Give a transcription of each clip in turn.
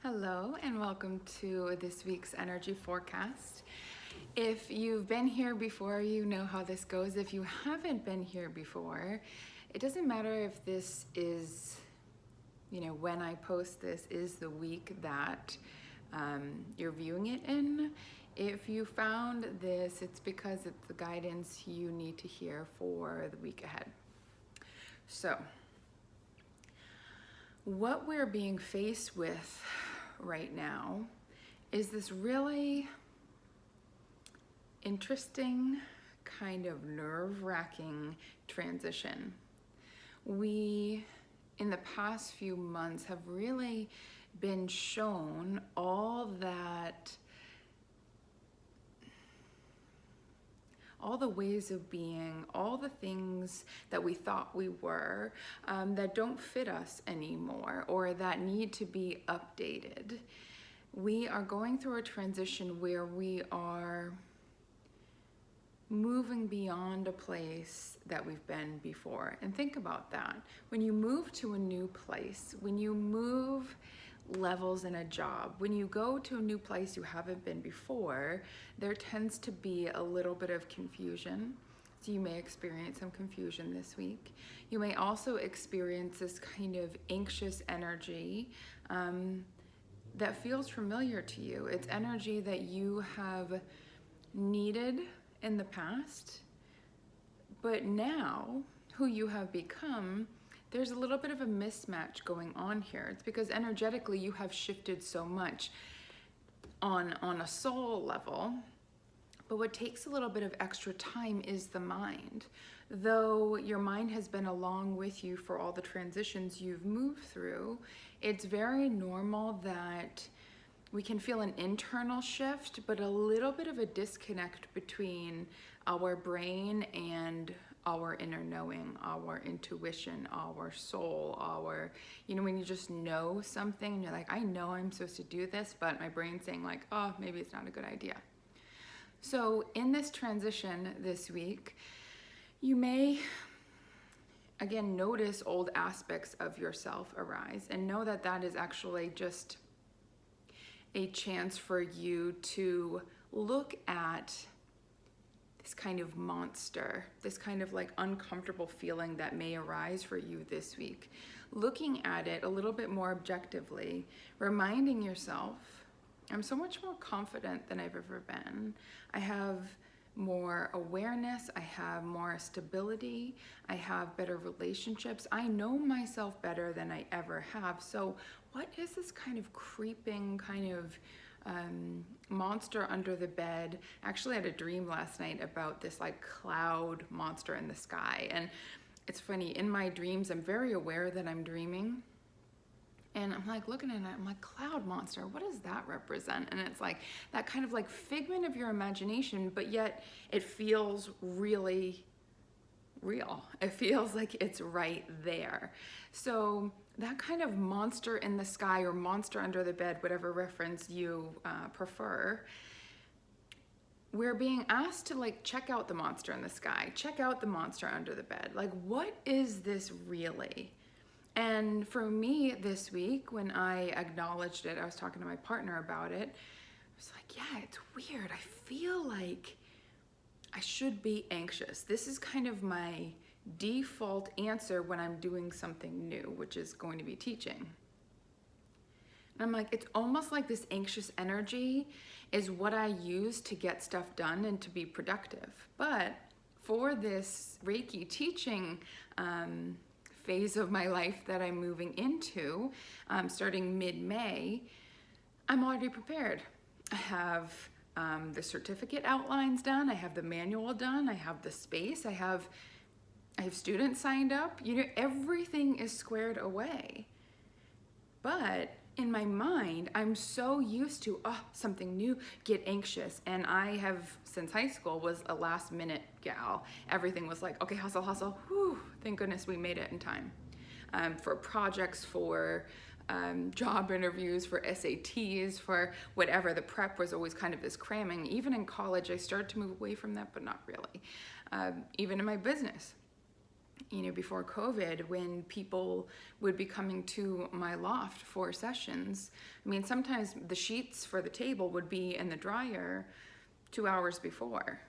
Hello and welcome to this week's energy forecast. If you've been here before, you know how this goes. If you haven't been here before, it doesn't matter if this is, when I post this is the week that you're viewing it in. If you found this, it's because it's the guidance you need to hear for the week ahead. So, what we're being faced with right now is this really interesting, kind of nerve-wracking transition. We, in the past few months, have really been shown all the ways of being, all the things that we thought we were that don't fit us anymore or that need to be updated. We are going through a transition where we are moving beyond a place that we've been before. And think about that. When you move to a new place, when you move levels in a job, when you go to a new place you haven't been before, there tends to be a little bit of confusion. So you may experience some confusion this week. You may also experience this kind of anxious energy that feels familiar to you. It's energy that you have needed in the past, but now who you have become, there's a little bit of a mismatch going on here. It's because energetically you have shifted so much on a soul level, but what takes a little bit of extra time is the mind. Though your mind has been along with you for all the transitions you've moved through, it's very normal that we can feel an internal shift, but a little bit of a disconnect between our brain and our inner knowing, our intuition, our soul, when you just know something and you're like, I know I'm supposed to do this, but my brain's saying like, oh, maybe it's not a good idea. So in this transition this week, you may, again, notice old aspects of yourself arise and know that that is actually just a chance for you to look at this kind of monster, this kind of like uncomfortable feeling that may arise for you this week. Looking at it a little bit more objectively, reminding yourself, I'm so much more confident than I've ever been. I have more awareness, I have more stability, I have better relationships. I know myself better than I ever have. So what is this kind of creeping kind of monster under the bed? Actually, I had a dream last night about this like cloud monster in the sky. And it's funny, in my dreams, I'm very aware that I'm dreaming. And I'm like looking at it, I'm like, cloud monster, what does that represent? And it's like that kind of like figment of your imagination, but yet it feels really real. It feels like it's right there. So that kind of monster in the sky or monster under the bed, whatever reference you prefer, we're being asked to like check out the monster in the sky, check out the monster under the bed. Like, what is this really? And for me this week, when I acknowledged it, I was talking to my partner about it. I was like, yeah, it's weird. I feel like I should be anxious. This is kind of my default answer when I'm doing something new, which is going to be teaching. And I'm like, it's almost like this anxious energy is what I use to get stuff done and to be productive. But for this Reiki teaching phase of my life that I'm moving into, starting mid-May, I'm already prepared. I have the certificate outlines done, I have the manual done, I have the space, I have students signed up, everything is squared away. But in my mind, I'm so used to, something new, get anxious. And I have, since high school, was a last minute gal. Everything was like, okay, hustle, hustle. Whew, thank goodness we made it in time. For projects, for job interviews, for SATs, for whatever. The prep was always kind of this cramming. Even in college, I started to move away from that, but not really. Even in my business. before COVID, when people would be coming to my loft for sessions. I mean, sometimes the sheets for the table would be in the dryer 2 hours before.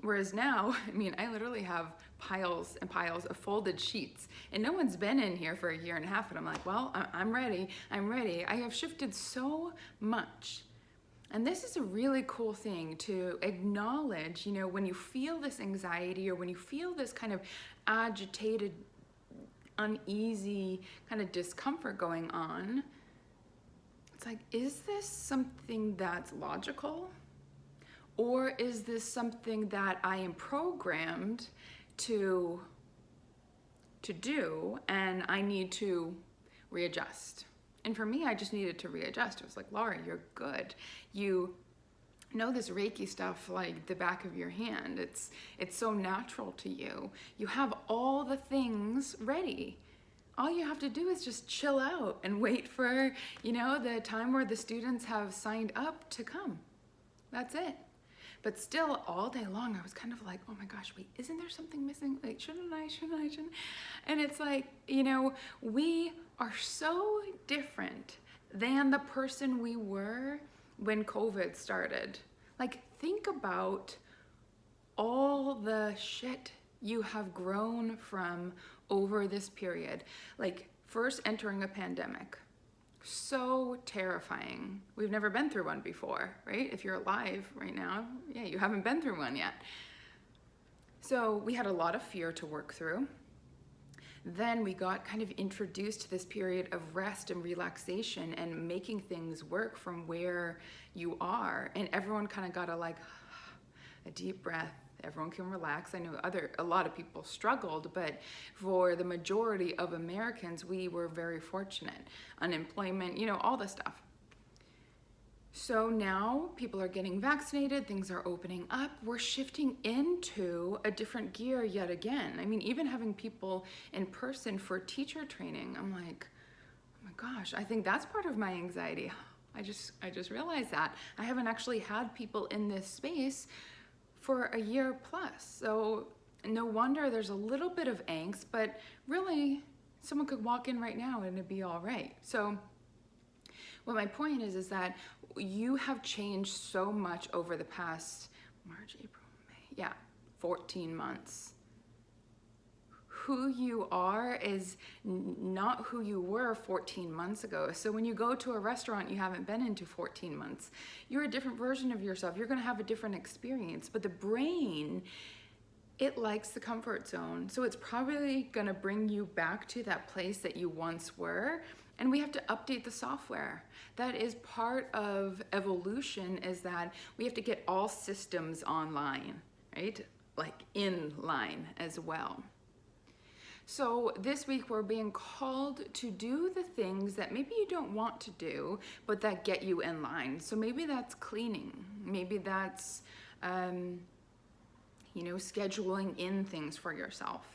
Whereas now, I mean, I literally have piles and piles of folded sheets, and no one's been in here for a year and a half, and I'm like, well, I'm ready. I have shifted so much. And this is a really cool thing to acknowledge, when you feel this anxiety or when you feel this kind of agitated, uneasy kind of discomfort going on. It's like, is this something that's logical? Or is this something that I am programmed to do and I need to readjust? And for me, I just needed to readjust. It was like, Laura, you're good. You know this Reiki stuff like the back of your hand. It's so natural to you. You have all the things ready. All you have to do is just chill out and wait for, the time where the students have signed up to come. That's it. But still, all day long, I was kind of like, oh my gosh, wait, isn't there something missing? Like, shouldn't I? And it's like, we are so different than the person we were when COVID started. Like, think about all the shit you have grown from over this period. Like, first entering a pandemic. So terrifying. We've never been through one before, right? If you're alive right now, yeah, you haven't been through one yet. So we had a lot of fear to work through. Then we got kind of introduced to this period of rest and relaxation and making things work from where you are. And everyone kind of got a deep breath. Everyone can relax. I know a lot of people struggled, but for the majority of Americans, we were very fortunate. Unemployment, all the stuff. So now people are getting vaccinated, things are opening up, we're shifting into a different gear yet again. I mean, even having people in person for teacher training, I'm like, oh my gosh, I think that's part of my anxiety. I just realized that. I haven't actually had people in this space for a year plus. So no wonder there's a little bit of angst, but really someone could walk in right now and it'd be all right. So what my point is that you have changed so much over the past March, April, May, 14 months. Who you are is not who you were 14 months ago. So when you go to a restaurant you haven't been into 14 months, you're a different version of yourself. You're gonna have a different experience. But the brain, it likes the comfort zone. So it's probably gonna bring you back to that place that you once were. And we have to update the software. That is part of evolution, is that we have to get all systems online, right? Like in line as well. So this week we're being called to do the things that maybe you don't want to do, but that get you in line. So maybe that's cleaning. Maybe that's, scheduling in things for yourself.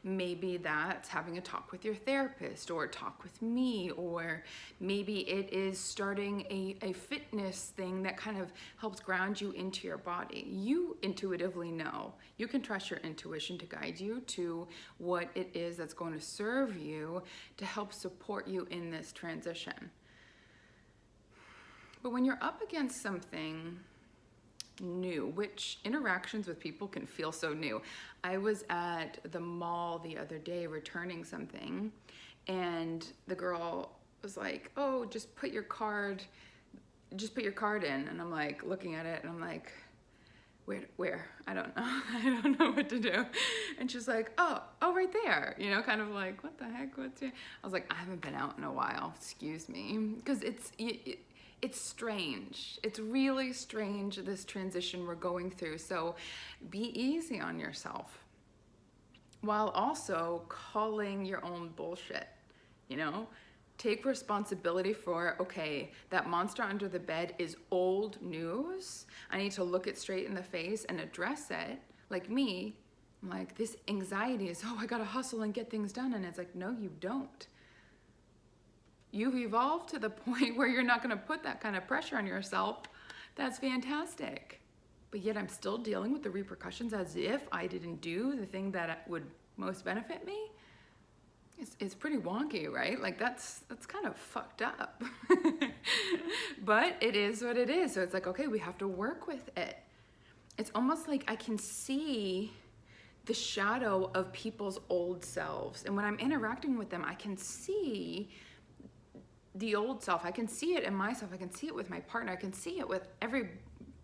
Maybe that's having a talk with your therapist or a talk with me, or maybe it is starting a fitness thing that kind of helps ground you into your body. You intuitively know. You can trust your intuition to guide you to what it is that's going to serve you to help support you in this transition. But when you're up against something new, which interactions with people can feel so new. I was at the mall the other day returning something, and the girl was like, oh, just put your card in. And I'm like looking at it and I'm like, where? I don't know. I don't know what to do. And she's like, oh, right there. Kind of like, what the heck? What's here? I was like, I haven't been out in a while. Excuse me. Because it's strange. It's really strange, this transition we're going through. So be easy on yourself while also calling your own bullshit, Take responsibility for, okay, that monster under the bed is old news. I need to look it straight in the face and address it. Like me, I'm like, this anxiety is, I gotta hustle and get things done. And it's like, no, you don't. You've evolved to the point where you're not going to put that kind of pressure on yourself. That's fantastic. But yet I'm still dealing with the repercussions as if I didn't do the thing that would most benefit me? It's pretty wonky, right? Like that's kind of fucked up. But it is what it is. So it's like, okay, we have to work with it. It's almost like I can see the shadow of people's old selves. And when I'm interacting with them, I can see the old self. I can see it in myself. I can see it with my partner. I can see it with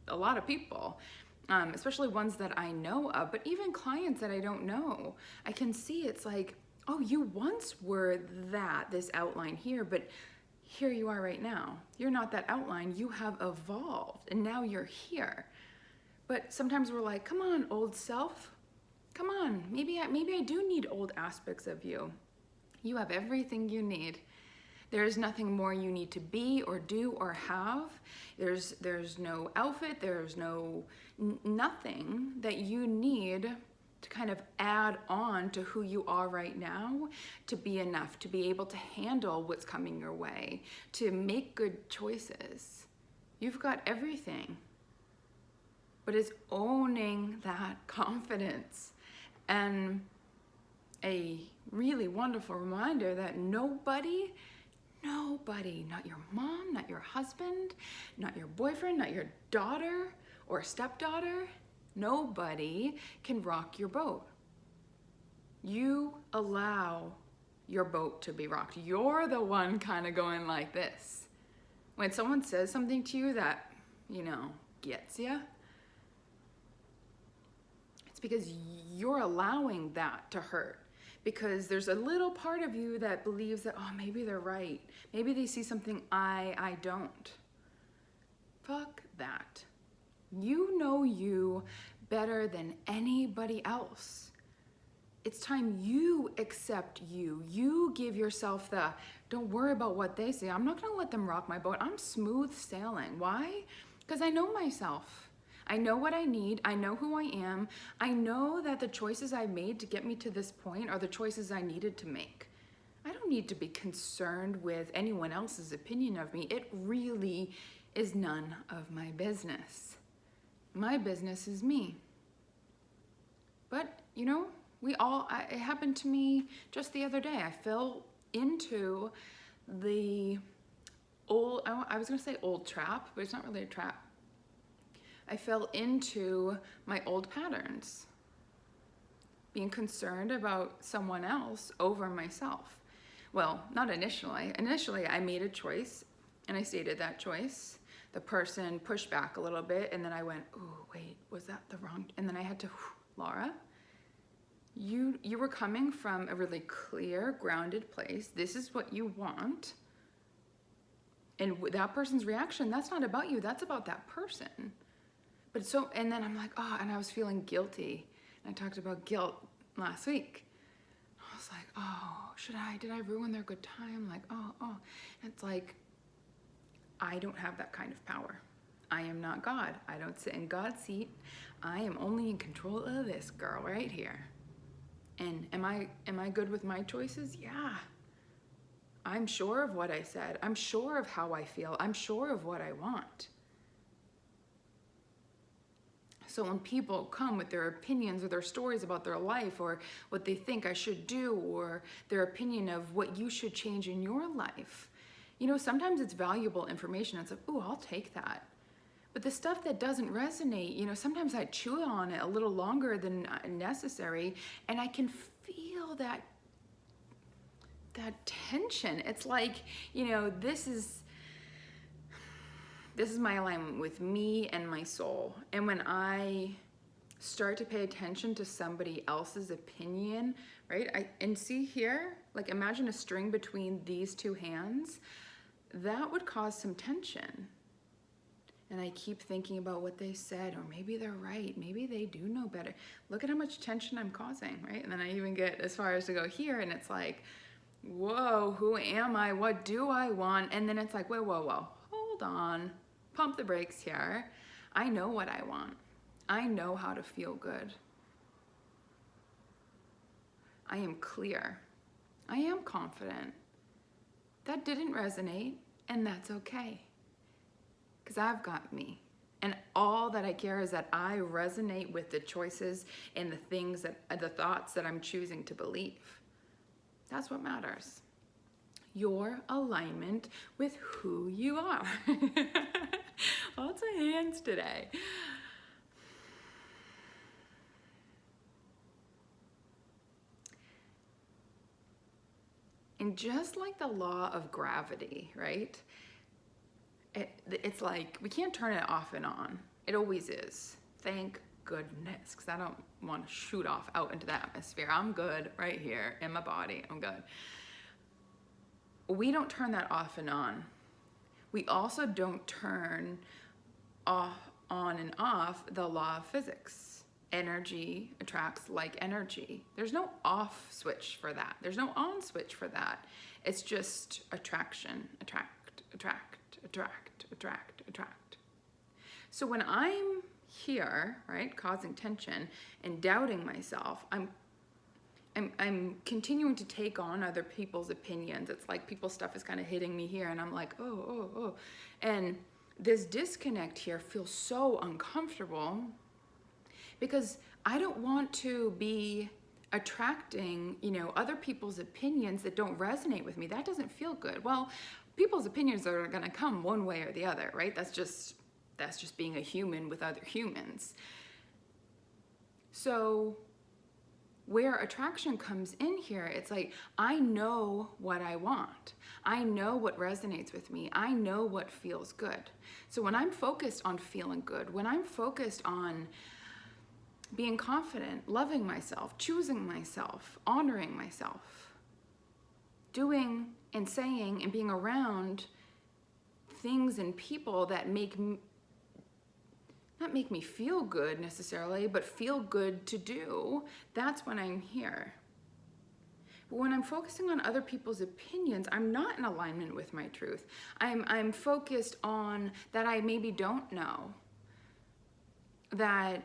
a lot of people, especially ones that I know of, but even clients that I don't know. I can see it's like, oh, you once were this outline here, but here you are right now. You're not that outline. You have evolved, and now you're here. But sometimes we're like, come on, old self. Come on, maybe I do need old aspects of you. You have everything you need. There is nothing more you need to be or do or have. There's no outfit, there's nothing that you need to kind of add on to who you are right now to be enough, to be able to handle what's coming your way, to make good choices. You've got everything. But it's owning that confidence and a really wonderful reminder that nobody, not your mom, not your husband, not your boyfriend, not your daughter or stepdaughter, nobody can rock your boat. You allow your boat to be rocked. You're the one kind of going like this. When someone says something to you that, gets you, it's because you're allowing that to hurt. Because there's a little part of you that believes that, oh, maybe they're right. Maybe they see something I don't. Fuck that. You know you better than anybody else. It's time you accept you. You give yourself don't worry about what they say. I'm not gonna let them rock my boat. I'm smooth sailing. Why? Because I know myself. I know what I need. I know who I am. I know that the choices I made to get me to this point are the choices I needed to make. I don't need to be concerned with anyone else's opinion of me. It really is none of my business. My business is me. But, it happened to me just the other day. I fell into the I was gonna say old trap, but it's not really a trap. I fell into my old patterns, being concerned about someone else over myself. Well, not initially. Initially, I made a choice and I stated that choice. The person pushed back a little bit and then I went, oh, wait, was that the wrong? And then I had to, Laura, you were coming from a really clear, grounded place. This is what you want. And that person's reaction, that's not about you. That's about that person. And then I'm like, oh, and I was feeling guilty. And I talked about guilt last week. I was like, oh, did I ruin their good time? Like, oh. And it's like, I don't have that kind of power. I am not God. I don't sit in God's seat. I am only in control of this girl right here. And am I good with my choices? Yeah. I'm sure of what I said. I'm sure of how I feel. I'm sure of what I want. So when people come with their opinions or their stories about their life or what they think I should do or their opinion of what you should change in your life, sometimes it's valuable information. It's like, ooh, I'll take that. But the stuff that doesn't resonate, sometimes I chew on it a little longer than necessary, and I can feel that tension. It's like, this is my alignment with me and my soul. And when I start to pay attention to somebody else's opinion, right? And see here, like imagine a string between these two hands, that would cause some tension. And I keep thinking about what they said, or maybe they're right. Maybe they do know better. Look at how much tension I'm causing, right? And then I even get as far as to go here, and it's like, whoa, who am I? What do I want? And then it's like, whoa, hold on. Pump the brakes here. I know what I want. I know how to feel good. I am clear. I am confident. That didn't resonate, and that's okay. Because I've got me. And all that I care is that I resonate with the choices and the things the thoughts that I'm choosing to believe. That's what matters. Your alignment with who you are. Lots of hands today. And just like the law of gravity, right? It's like we can't turn it off and on. It always is. Thank goodness, because I don't want to shoot off out into the atmosphere. I'm good right here in my body. I'm good. We don't turn that off and on. We also don't turn off, on and off the law of physics. Energy attracts like energy. There's no off switch for that. There's no on switch for that. It's just attraction, attract, attract, attract, attract, attract. So when I'm here, right, causing tension and doubting myself, I'm continuing to take on other people's opinions. It's like people's stuff is kind of hitting me here and I'm like, oh. And this disconnect here feels so uncomfortable because I don't want to be attracting, other people's opinions that don't resonate with me. That doesn't feel good. Well, people's opinions are going to come one way or the other, right? That's just being a human with other humans. So where attraction comes in here, it's like, I know what I want. I know what resonates with me. I know what feels good. So when I'm focused on feeling good, when I'm focused on being confident, loving myself, choosing myself, honoring myself, doing and saying and being around things and people that not make me feel good necessarily, but feel good to do, that's when I'm here. But when I'm focusing on other people's opinions, I'm not in alignment with my truth. I'm focused on that I maybe don't know, that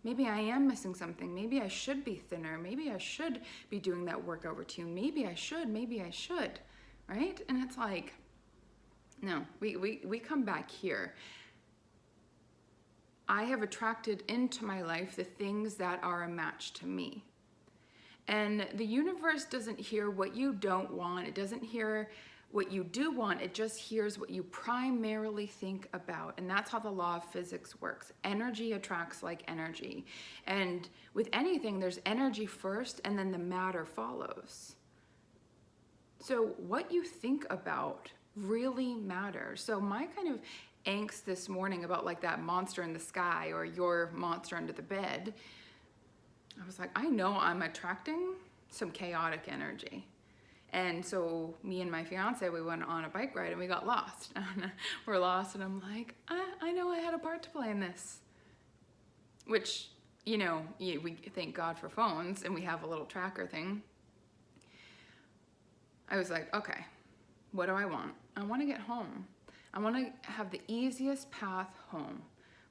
maybe I am missing something. Maybe I should be thinner. Maybe I should be doing that workout routine. Maybe I should, right? And it's like, no, we come back here. I have attracted into my life the things that are a match to me. And the universe doesn't hear what you don't want. It doesn't hear what you do want. It just hears what you primarily think about. And that's how the law of physics works. Energy attracts like energy. And with anything, there's energy first and then the matter follows. So what you think about really matters. So my kind of angst this morning about like that monster in the sky or your monster under the bed, I was like, I know I'm attracting some chaotic energy. And so me and my fiance, we went on a bike ride and we got lost. We're lost and I'm like, I know I had a part to play in this. Which, we thank God for phones and we have a little tracker thing. I was like, okay, what do I want? I want to get home. I want to have the easiest path home.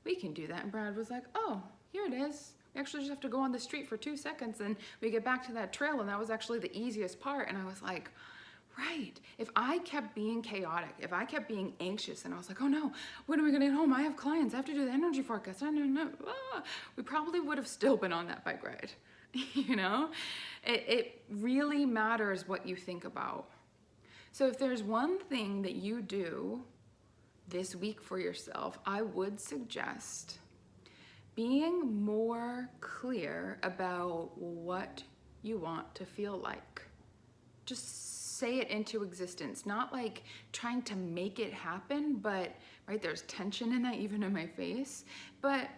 We can do that. And Brad was like, oh, here it is. We actually just have to go on the street for 2 seconds and we get back to that trail. And that was actually the easiest part. And I was like, right. If I kept being chaotic, if I kept being anxious and I was like, oh no, when are we going to get home? I have clients. I have to do the energy forecast. I don't know. We probably would have still been on that bike ride. It really matters what you think about. So if there's one thing that you do this week for yourself, I would suggest being more clear about what you want to feel like. Just say it into existence, not like trying to make it happen, but right, there's tension in that even in my face, but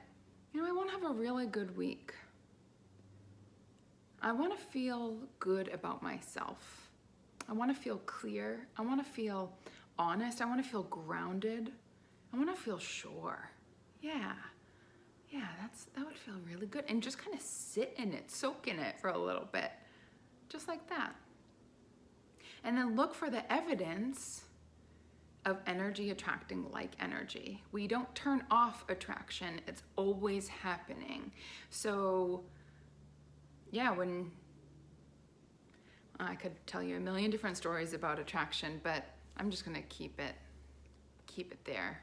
I want to have a really good week. I want to feel good about myself. I want to feel clear. I want to feel honest. I want to feel grounded. I want to feel sure. Yeah, that would feel really good. And just kind of sit in it, soak in it for a little bit, just like that. And then look for the evidence of energy attracting like energy. We don't turn off attraction. It's always happening. So yeah, when I could tell you a million different stories about attraction, but I'm just going to keep it there.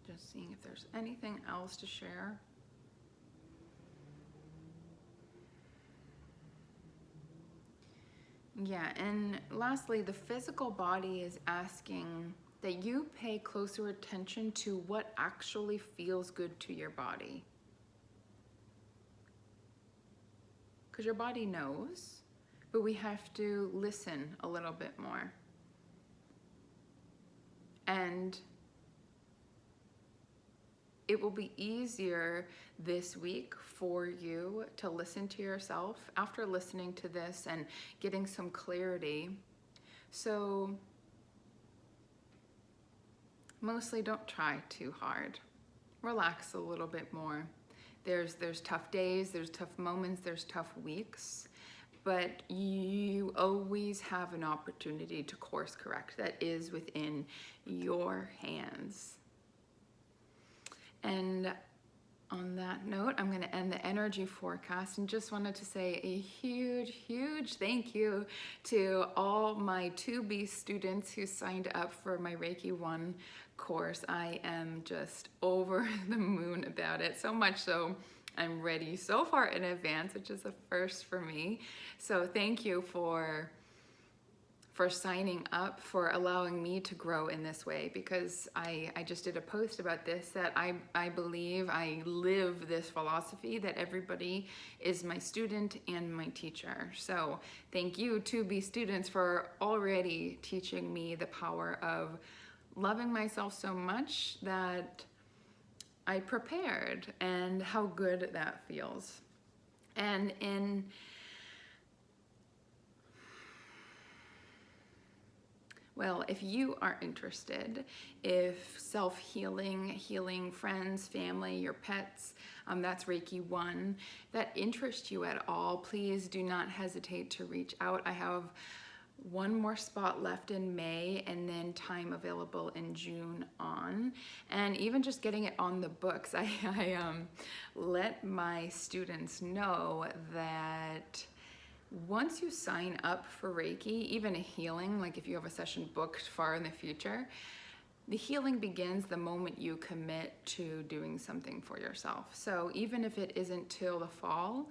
Just seeing if there's anything else to share. Yeah, and lastly, the physical body is asking that you pay closer attention to what actually feels good to your body. Because your body knows, but we have to listen a little bit more. And it will be easier this week for you to listen to yourself after listening to this and getting some clarity. So mostly don't try too hard. Relax a little bit more. There's tough days, there's tough moments, there's tough weeks, but you always have an opportunity to course correct. That is within your hands. And on that note, I'm going to end the energy forecast and just wanted to say a huge thank you to all my 2B students who signed up for my Reiki 1 course. I am just over the moon about it, so much so I'm ready so far in advance, which is a first for me. So thank you for signing up, for allowing me to grow in this way, because I just did a post about this, that I believe I live this philosophy that everybody is my student and my teacher. So thank you to be students for already teaching me the power of loving myself so much that I prepared, and how good that feels. And well, if you are interested, if self-healing, healing friends, family, your pets, that's Reiki 1, that interests you at all, please do not hesitate to reach out. I have one more spot left in May, and then time available in June on. And even just getting it on the books, I let my students know that once you sign up for Reiki, even a healing, like if you have a session booked far in the future, the healing begins the moment you commit to doing something for yourself. So even if it isn't till the fall,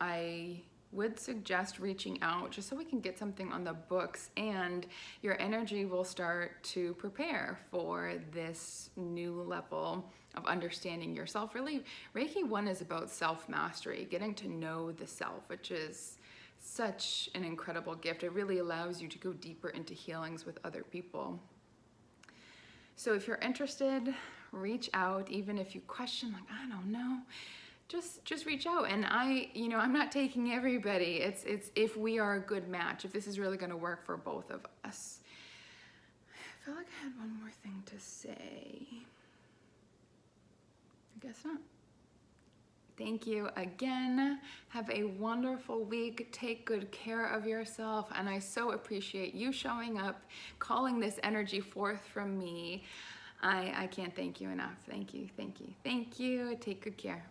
I would suggest reaching out just so we can get something on the books, and your energy will start to prepare for this new level of understanding yourself. Really, Reiki 1 is about self-mastery, getting to know the self, which is such an incredible gift. It really allows you to go deeper into healings with other people. So if you're interested, reach out. Even if you question, like, I don't know, just reach out. And I'm not taking everybody. It's if we are a good match, if this is really going to work for both of us. I feel like I had one more thing to say. I guess not. Thank you again. Have a wonderful week. Take good care of yourself. And I so appreciate you showing up, calling this energy forth from me. I can't thank you enough. Thank you. Take good care.